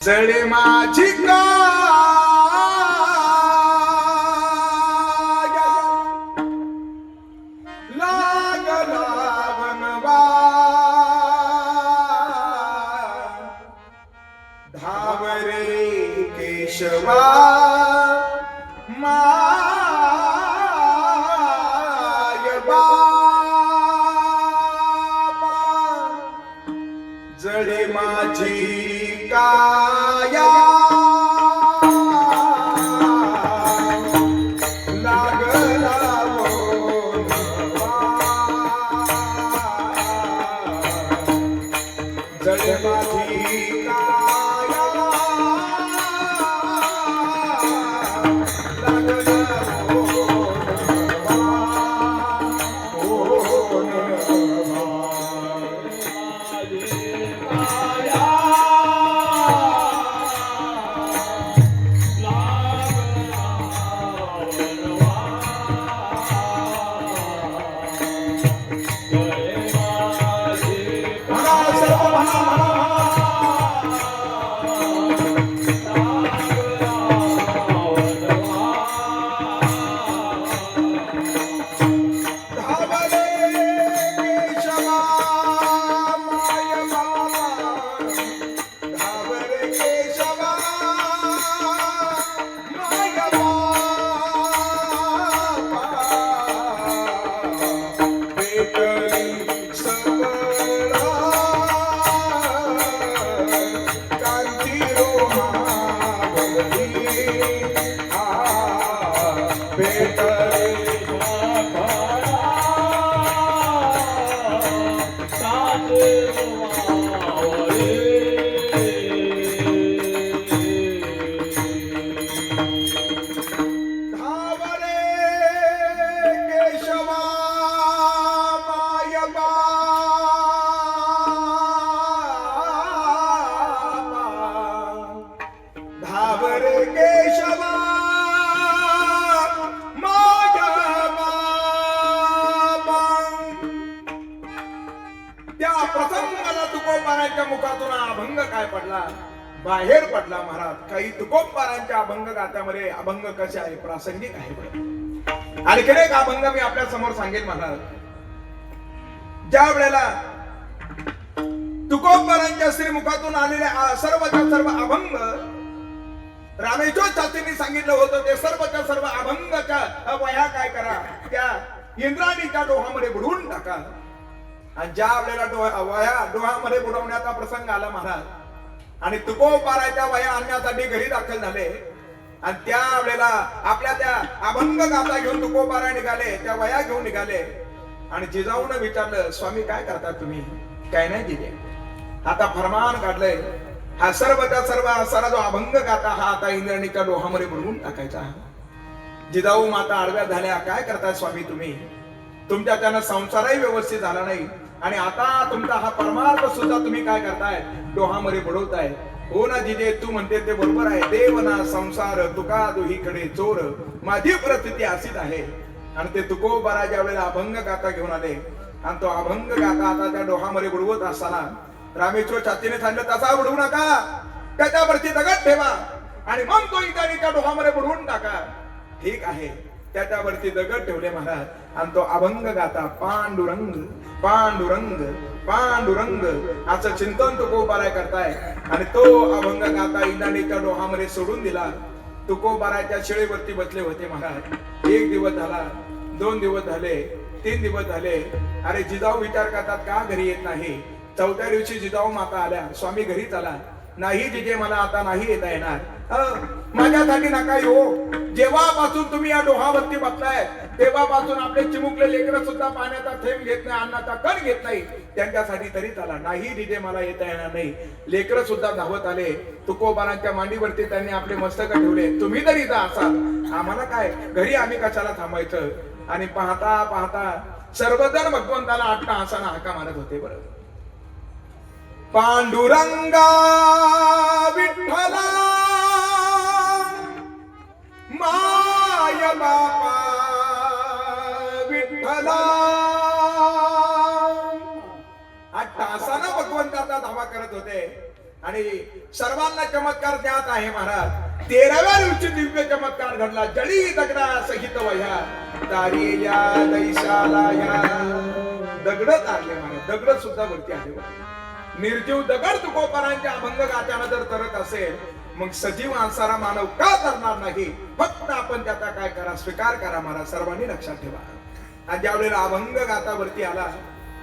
जळे माझी काया लागला वनवा धावरे केशवा माय बाबा जळे माझी काया लागला वनवा जळे माझी काया लागला धावरे केशवा माया बाबा त्या प्रसंगाला तुकोबारांच्या मुखातून अभंग काय पडला बाहेर पडला महाराज. काही तुकोबारांच्या अभंग गात्यामध्ये अभंग कसे आहे प्रासंगिक आहे. आणि खरे एक अभंग मी आपल्या समोर सांगेन महाराज. ज्या वेळेला तुकोबारांच्या श्रीमुखातून आलेले सर्वच्या सर्व अभंग रामेश्वर शास्त्रींनी सांगितलं होतं ते सर्वच्या सर्व अभंगाच्या वया काय करा त्या इंद्राणीच्या डोहामध्ये बुडवून टाका. आणि ज्या वेळेला वया डोहामध्ये बुडवण्याचा प्रसंग आला महाराज आणि तुकोबाराच्या वया आणण्यासाठी घरी दाखल झाले आणि त्या वेळेला आपल्या त्या अभंग गाथा घेऊन तुकोबारा निघाले, त्या वया घेऊन निघाले आणि जिजाऊन विचारलं, स्वामी काय करता तुम्ही? काय नाही जिजे, आता फरमान काढलंय हा सर्वच्या सर्व सारा जो अभंग गाथा हा आता इंद्राणीच्या डोहामध्ये बुडवून टाकायचा. जिजाऊ माता आडव्या झाल्या, काय करताय स्वामी तुम्ही? तुमच्या त्यानं संसारही व्यवस्थित झाला नाही आणि आता तुमचा हा परमार्थ सुद्धा तुम्ही काय करताय? डोहामध्ये बुडवताय. हो ना जिजे, तू म्हणते ते बरोबर आहे. देवना संसार तुका दोहीकडे चोर, माझी परिस्थिती अशीच आहे. आणि ते तुकोबारा ज्या वेळेला अभंग गाथा घेऊन आले आणि तो अभंग गाथा आता त्या डोहामध्ये बुडवत असताना रामेश्वर शास्त्रीने सांगितलं, तसा बुडवू नका, त्याच्यावरती दगड ठेवा आणि मग तो इंद्राणीच्या डोहामध्ये बुडवून टाका. ठीक आहे, त्याच्यावरती दगड ठेवले महाराज आणि तो अभंग गाता पांडुरंग पांडुरंग पांडुरंग असं चिंतन तुकोबारा करताय. आणि तो अभंग गाता इंद्राणीच्या डोहामध्ये सोडून दिला. तुकोबाराच्या शिळेवरती बसले होते महाराज. एक दिवस झाला, 2 दिवस झाले, 3 दिवस झाले. अरे जिजाऊ विचार करतात का घरी येत नाही? 4थ्या दिवशी जिजाऊ माता आल्या, स्वामी घरी चला. नाही जिजे, मला आता नाही येता येणार. माझ्यासाठी नका येऊ. जेव्हापासून तुम्ही या डोहावरती बसलाय तेव्हापासून आपले चिमुकले लेकरं सुद्धा पाण्याचा थेंब घेत नाही, अन्नाचा कण घेत नाही. त्यांच्यासाठी तरी चला. नाही जिजे, मला येता येणार नाही. लेकरं सुद्धा धावत आले. तुकोबारांच्या मांडीवरती त्यांनी आपले मस्तक ठेवले. तुम्ही तरी जा असाल, आम्हाला काय, घरी आम्ही कशाला थांबायचं? आणि पाहता पाहता सर्वजण भगवंताला आठना हसाना हाका मारत होते. बरं, पांडुरंगा विठ्ठला माय बापा विठ्ठला. आठ तासानं भगवंताचा धावा करत होते. आणि सर्वांना चमत्कार ज्ञात आहे महाराज. 13व्या दिवशी दिव्य चमत्कार घडला. जळी दगडा सहित वह्या तारिल्या दैशाला ह्या. दगड तारले महाराज, दगड सुद्धा वरती आले. निर्जीव दगड तुकोबारांच्या अभंग गात्यानं जर तरत असेल, मग सजीव माणसाला मानव का करणार नाही? फक्त आपण त्याचा काय करा, स्वीकार करा महाराज. सर्वांनी लक्षात ठेवा. आणि ज्या वेळेला अभंग गातावरती आला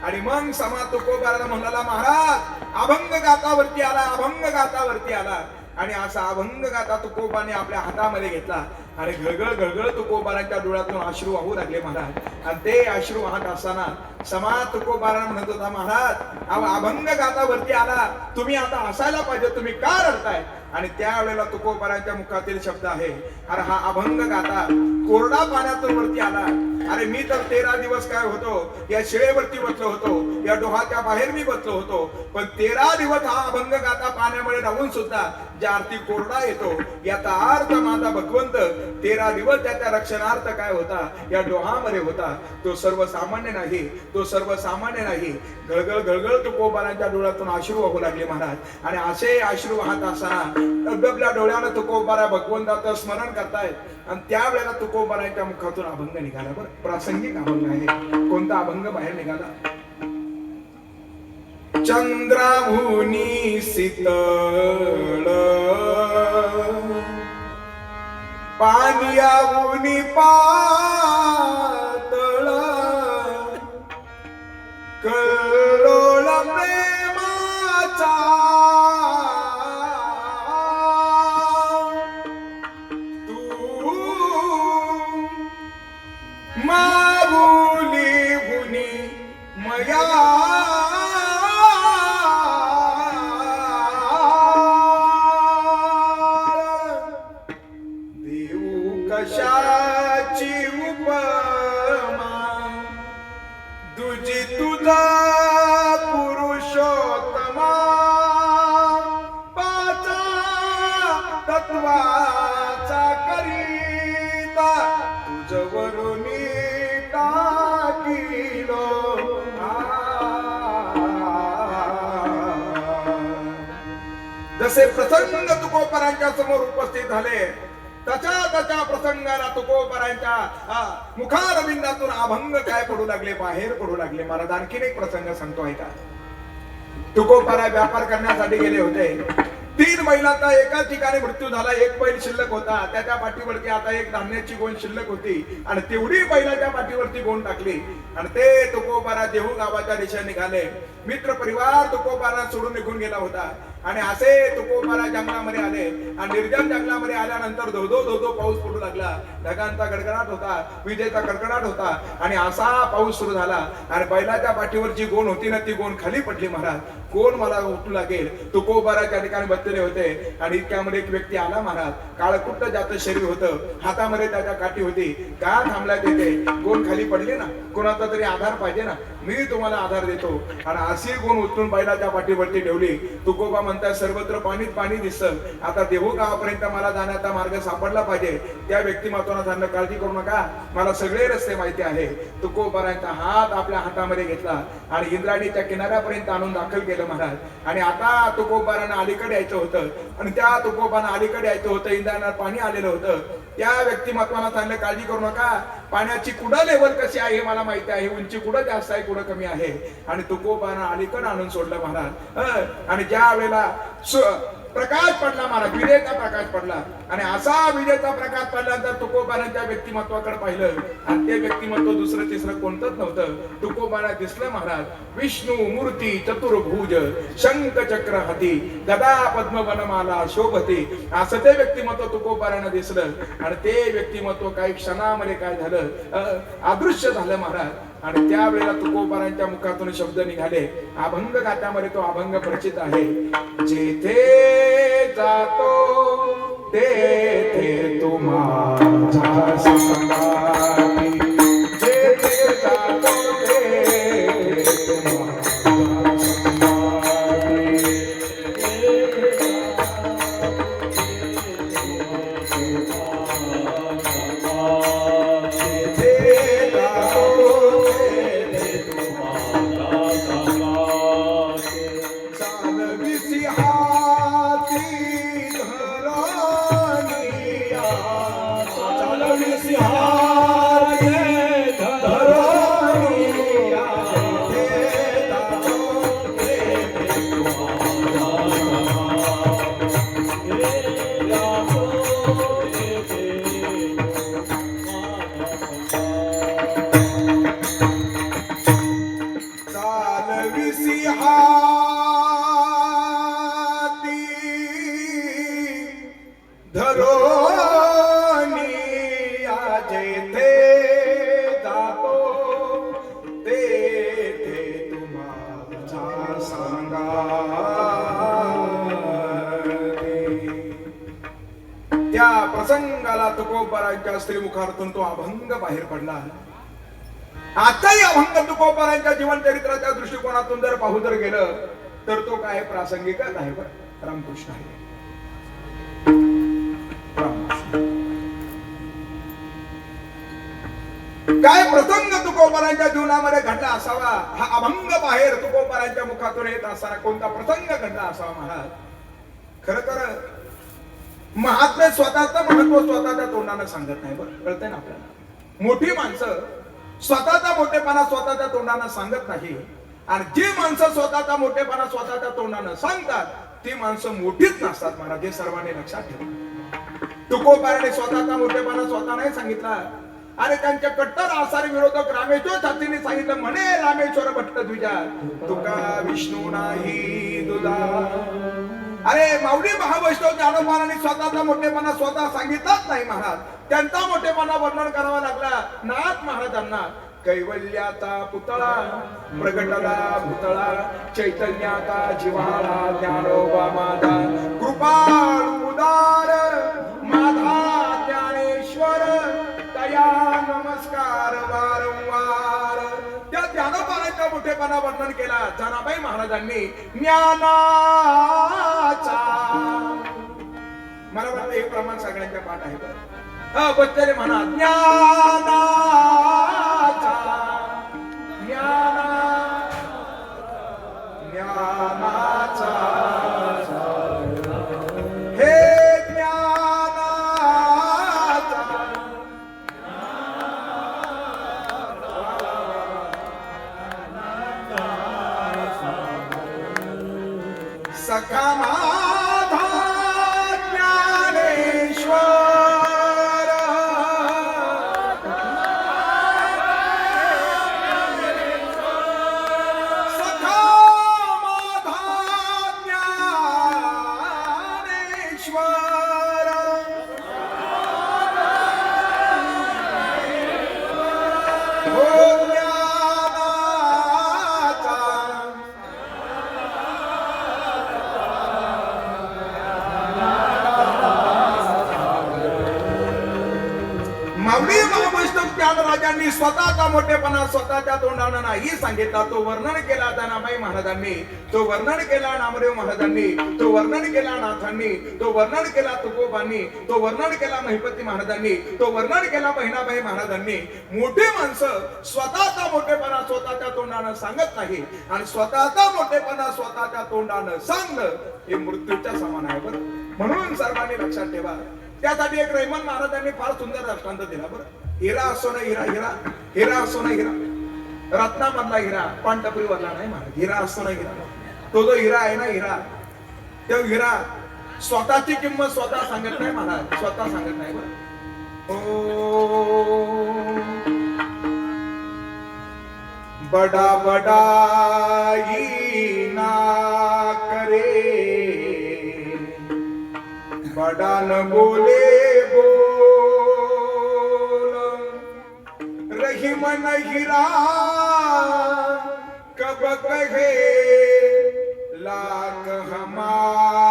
आणि मग समा तुकोबाराला म्हणाला, महाराज अभंग गातावरती आला, अभंग गातावरती आला. आणि असा अभंग गाता तुकोबाने आपल्या हातामध्ये घेतला आणि घळघळ घळघळ तुकोबारांच्या डोळ्यातून अश्रू वाहू लागले महाराज. आणि ते अश्रू वाहत असताना समा तुकोबारा म्हणत होता, महाराज अभंग गातावरती आला, तुम्ही आता हसायला पाहिजे, तुम्ही का रडताय? आणि त्यावेळेला तुकोबारांच्या मुखातील शब्द आहे, अरे हा अभंग गाता कोरडा पाण्यातून वरती आला. अरे मी तर 13 दिवस काय होतो, या शिळेवरती बसलो होतो, या डोहाच्या बाहेर मी बसलो होतो, पण 13 दिवस हा अभंग गाता पाण्यामुळे राहून सुद्धा ज्या अर्थी कोरडा येतो, याचा अर्थ माझा भगवंत 13 दिवस त्याच्या रक्षणार्थ काय होता, या डोहामध्ये होता. तो सर्वसामान्य नाही, तो सर्वसामान्य नाही. घळघळ घळघळ तुकोबारांच्या डोळ्यातून अश्रू वाहू लागले महाराज. आणि असे अश्रू वाहत असताना डबडबल्या डोळ्यानं तुकोबारा भगवंताचं स्मरण करतायत. आणि त्यावेळेला तुकोबारांच्या मुखातून अभंग निघाला. बरं, प्रासंगिक अभंग आहे. कोणता अभंग बाहेर निघाला? चंद्राभूनी शीतळ पानियाभूनी पातळ कल्लोळ प्रेमाचा तू माभूली भुनी मया कशाची उपमा तुझी तुझा पुरुषोत्तमा पाचा तत्वाचा करीता तुझवरून टाकिलो. जसे प्रसंग तुकोबारांच्या समोर उपस्थित झाले, त्याच्या प्रसंगाला तुकोबारांच्या मुखारविंदातून अभंग काय पडू लागले, बाहेर पडू लागले. महाराज आणखीन एक प्रसंग सांगतो ऐका. तुकोबारा व्यापार करण्यासाठी गेले होते. 3 बैलांचा एकाच ठिकाणी मृत्यू झाला. एक बैल शिल्लक होता, त्याच्या पाठीवरती आता एक धान्याची गोण शिल्लक होती आणि तेवढी बैलाच्या पाठीवरती गोण टाकली आणि ते तुकोबारा देहू गावाच्या दिशेने निघाले. मित्र परिवार तुकोबारा सोडून निघून गेला होता. आणि असे तुकोबारा जंगलामध्ये आले आणि निर्जन जंगलामध्ये आल्यानंतर धो धो पाऊस पडू लागला. ढगांचा गडगडाट होता, विजेचा कडकडाट होता आणि असा पाऊस सुरू झाला. आणि बैलाच्या पाठीवर जी गोण होती ना, ती गोण खाली पडली. महाराज कोण मला उठू लागेल? तुकोबारा त्या ठिकाणी बसलेले होते आणि इतक्यामध्ये एक व्यक्ती आला. महाराज काळकुट्ट जातं शरीर होतं, हातामध्ये त्याच्या काठी होती. का थांबलाय तिथे? गोण खाली पडली ना, कोणाचा तरी आधार पाहिजे ना, मी तुम्हाला आधार देतो. आणि अशी गोण उचलून बैलाच्या पाठीवरती ठेवली. तुकोबा म्हणतात, सर्वत्र पाणीच पाणी दिसतं, आता देहू गावापर्यंत मला जाण्याचा मार्ग सापडला पाहिजे. त्या व्यक्तिमत्वानं सांगितलं, काळजी करू नका, मला सगळे रस्ते माहिती आहे. तुकोबारांचा हात आपल्या हातामध्ये घेतला आणि इंद्रायणीच्या किनाऱ्यापर्यंत आणून दाखल केलं महाराज. आणि आता तुकोबारांना अलीकडे यायचं होतं आणि त्या तुकोबांना अलीकडे यायचं होतं. इंद्रायणात पाणी आलेलं होतं. त्या व्यक्तिमत्वानं सांगितलं, काळजी करू नका, पाण्याची कुठं लेवल कशी आहे हे मला माहिती आहे, उंची कुठं जास्त आहे कुठं कमी आहे. आणि तुकोबांना अलीकडे आणून सोडलं महाराज. आणि ज्या वेळेला प्रकाश पडला महाराज, विजेचा प्रकाश पडला आणि असा विजेचा प्रकाश पडल्यानंतर तुकोबारांच्या व्यक्तिमत्वाकडे पाहिलं आणि ते व्यक्तिमत्व दुसरं तिसरं कोणतंच नव्हतं. तुकोबाला दिसलं महाराज, विष्णू मूर्ती चतुर्भुज शंख चक्र हाती गदा पद्म वनमाला शोभते, असं ते व्यक्तिमत्व तुकोबारांना दिसलं. आणि ते व्यक्तिमत्व काही क्षणामध्ये काय झालं, अदृश्य झालं महाराज. आणि त्यावेळेला तुकोबारांच्या मुखातून शब्द निघाले. अभंग गात्यामध्ये तो अभंग प्रचित आहे. जेथे जातो तेथे तू माझा संगाती, जेथे जातो तेथे तू माझा संगाती. चालविसी हा चालविसी हाती धरोनी जेथे जातो तेथे तुम्हाला सांगा त्या प्रसंगाला तुकोबारांच्या स्त्रीमुखातून तो अभंग बाहेर पडला. आताही अभंग तुकोबारांच्या जीवन चरित्राच्या दृष्टिकोनातून जर पाहू जर गेलं तर तो काय प्रासंगिकच आहे. रामकृष्ण आहे. काय प्रसंग तुकोबारांच्या जीवनामध्ये घडला असावा, हा अभंग बाहेर तुकोबारांच्या मुखातून येत असताना कोणता प्रसंग घडला असावा महाराज. खर तर महात्मे स्वतःचं महत्व स्वतःच्या तोंडानं सांगत नाही. बरं कळतंय ना आपल्याला. मोठी माणसं स्वतःचा मोठेपणा स्वतःच्या तोंडानं सांगत नाही, आणि जी माणसं स्वतःचा मोठेपणा स्वतःच्या तोंडानं सांगतात ती माणसं मोठीच नसतात महाराज. हे सर्वांनी लक्षात ठेवा. तुकोबाराने स्वतःचा मोठेपणा स्वतः नाही सांगितला, आणि त्यांच्या कट्टर आसारी विरोधक रामेश्वर छातीने सांगितलं म्हणे रामेश्वर भट्ट तुझ्या तुका विष्णू नाही दुधा. अरे माऊली महावैष्णव ज्ञानोबारांनी स्वतःचा मोठेपणा स्वतः सांगितलाच नाही महाराज. त्यांचा मोठेपणा वर्णन करावा लागला नाथ महाराजांना. कैवल्याचा पुतळा प्रगटला भूतळा चैतन्याचा जिव्हाळा ज्ञानोबा माझा कृपाळू उदार माझा ज्ञानेश्वर तया नमस्कार वारंवार. त्या ज्ञानोबारांच्या मोठेपणा वर्णन केला जनाबाई महाराजांनी ज्ञानाचा. मला वाटतं हे प्रमाण सगळ्यांच्या पाठ आहे. बच्चरे म्हणा ज्ञानाचा ज्ञानाचा हे ज्ञानाचा सखा माझा ज्ञानेश्वर सखा माझा ज्ञानेश्वर हो ज्ञानाचा माऊली महावैष्णव ज्ञानराजांनी स्वतःचा मोठेपणा स्वतःच्या तोंडाने नाही सांगितला. तो वर्णन केला जनाबाई महाराजांनी, तो वर्णन केला नामदेव महाराजांनी, तो वर्णन केला नाथांनी, तो वर्णन केला तुकोबांनी, तो वर्णन केला महिपती महाराजांनी, तो वर्णन केला बहिणाबाई महाराजांनी. मोठी माणसं स्वतःचा मोठेपणा स्वतःच्या तोंडाने सांगत नाही, आणि स्वतःचा मोठेपणा स्वतःच्या तोंडाने सांगणं हे मृत्यूच्या समान आहे. बरं म्हणून सर्वांनी लक्षात ठेवा. त्यासाठी एक रहिमन महाराजांनी फार सुंदर दृष्टांत दिला. बरं हिरा असो ना हिरा, हिरा हिरा असो ना हिरा, रत्नामधला हिरा पांढरपुरी वरला नाही महाराज. हिरा असतो ना हिरा, तो जो हिरा आहे ना हिरा, तो हिरा स्वतःची किंमत स्वतः सांगत नाही महाराज, स्वतः सांगत नाही. बरं बडा बडाई ना करे बड़ा न बोले बोल रही मन हीरा कब कहे लाख हमारा